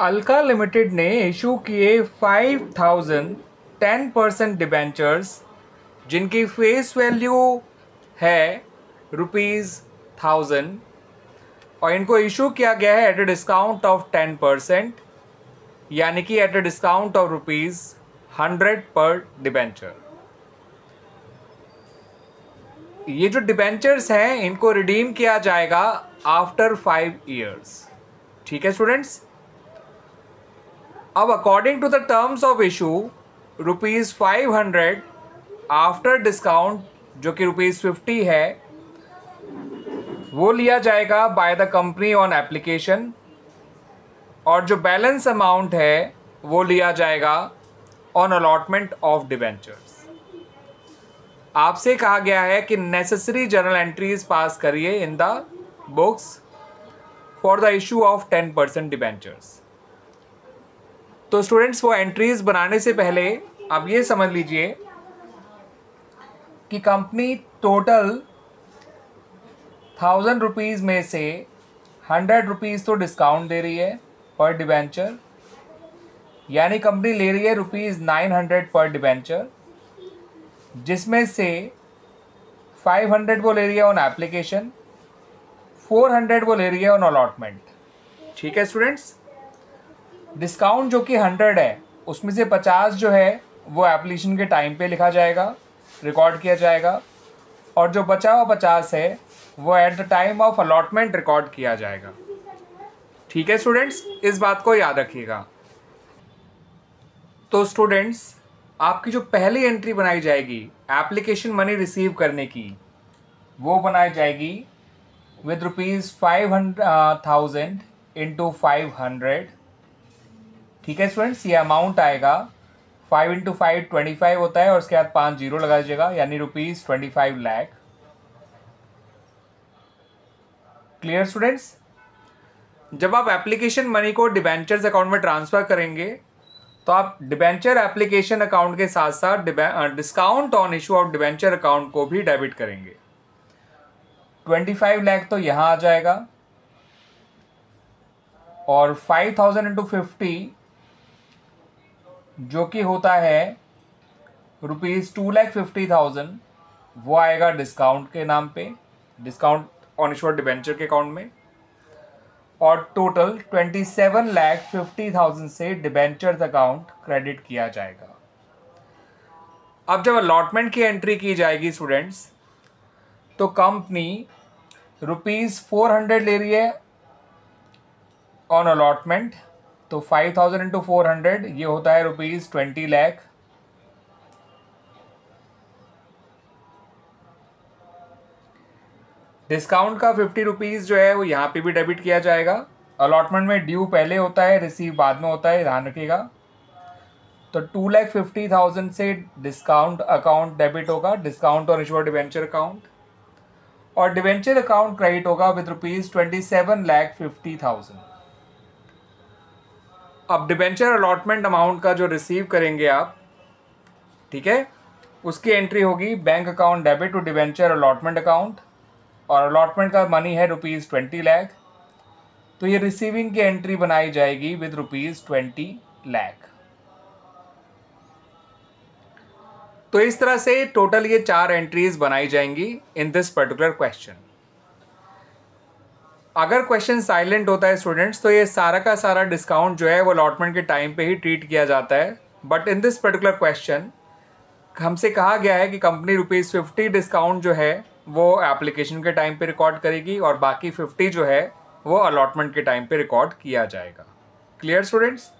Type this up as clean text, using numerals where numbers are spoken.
Alka limited ने issue किए 5000 10% debentures जिनकी फेस वैल्यू है ₹1000 और इनको इशू किया गया है एट अ डिस्काउंट ऑफ 10%, यानी कि एट अ डिस्काउंट ऑफ ₹100 पर डिबेंचर। ये जो डिबेंचर्स हैं इनको रिडीम किया जाएगा आफ्टर 5 ईयर्स। ठीक है स्टूडेंट्स। अब according to the terms of issue ₹500 after discount जो कि ₹50 है वो लिया जाएगा by the company on application, और जो बैलेंस अमाउंट है वो लिया जाएगा ऑन अलॉटमेंट ऑफ डिबेंचर्स। आपसे कहा गया है कि नेसेसरी जर्नल एंट्रीज पास करिए in the books for the issue of 10% debentures. तो स्टूडेंट्स वो एंट्रीज बनाने से पहले आप ये समझ लीजिए कि कंपनी टोटल 1000 रुपीज़ में से 100 रुपीज़ तो डिस्काउंट दे रही है पर डिबेंचर, यानी कंपनी ले रही है ₹900 पर डिबेंचर, जिसमें से 500 वो ले रही है ऑन एप्लीकेशन, 400 वो ले रही है ऑन अलॉटमेंट। ठीक है स्टूडेंट्स। डिस्काउंट जो कि 100 है उसमें से 50 जो है वो एप्लीकेशन के टाइम पे लिखा जाएगा, रिकॉर्ड किया जाएगा, और जो बचा हुआ 50 है वो at the time of allotment record किया जाएगा। ठीक है स्टूडेंट्स, इस बात को याद रखिएगा। तो स्टूडेंट्स आपकी जो पहली एंट्री बनाई जाएगी एप्लीकेशन मनी रिसीव करने की, वो बनाई जाएगी विद ₹500,000 इंटू 500। ठीक है स्टूडेंट्स, ये अमाउंट आएगा 5 इंटू 5 25 होता है और उसके बाद 5 जीरो लगा दीजिएगा, यानी ₹25 लाख। Clear students. जब आप एप्लीकेशन मनी को डिबेंचर्स अकाउंट में ट्रांसफ़र करेंगे तो आप डिबेंचर एप्लीकेशन अकाउंट के साथ साथ discount on issue of debenture account को भी डेबिट करेंगे। 25 लाख तो यहाँ आ जाएगा, और 5000 इंटू 50 जो कि होता है ₹2,50,000 वो आएगा डिस्काउंट के नाम पे, discount on issue of debenture के अकाउंट में, और टोटल 27,50,000 से डिबेंचर्स अकाउंट क्रेडिट किया जाएगा। अब जब अलॉटमेंट की एंट्री की जाएगी स्टूडेंट्स, तो कंपनी ₹400 ले रही है ऑन अलॉटमेंट, तो 5000 इंटू 400 ये होता है ₹20 लाख। डिस्काउंट का 50 रुपीज़ जो है वो यहाँ पे भी डेबिट किया जाएगा। अलॉटमेंट में ड्यू पहले होता है, रिसीव बाद में होता है, ध्यान रखिएगा। तो 2,50,000 से डिस्काउंट अकाउंट डेबिट होगा, डिस्काउंट और इशू डिबेंचर अकाउंट, और डिबेंचर अकाउंट क्रेडिट होगा विद ₹27,50,000। अब डिबेंचर अलॉटमेंट अमाउंट का जो रिसीव करेंगे आप, ठीक है, उसकी एंट्री होगी bank account debit to debenture allotment account, और अलॉटमेंट का मनी है ₹20 लाख, तो ये रिसीविंग की एंट्री बनाई जाएगी विद ₹20 लाख। तो इस तरह से टोटल ये 4 एंट्रीज बनाई जाएंगी इन दिस पर्टिकुलर क्वेश्चन। अगर क्वेश्चन साइलेंट होता है स्टूडेंट्स तो ये सारा का सारा डिस्काउंट जो है वो अलॉटमेंट के टाइम पे ही ट्रीट किया जाता है, but in this particular question हमसे कहा गया है कि कंपनी ₹50 डिस्काउंट जो है वो एप्लीकेशन के टाइम पे रिकॉर्ड करेगी और बाकी 50 जो है वो अलॉटमेंट के टाइम पे रिकॉर्ड किया जाएगा। Clear students.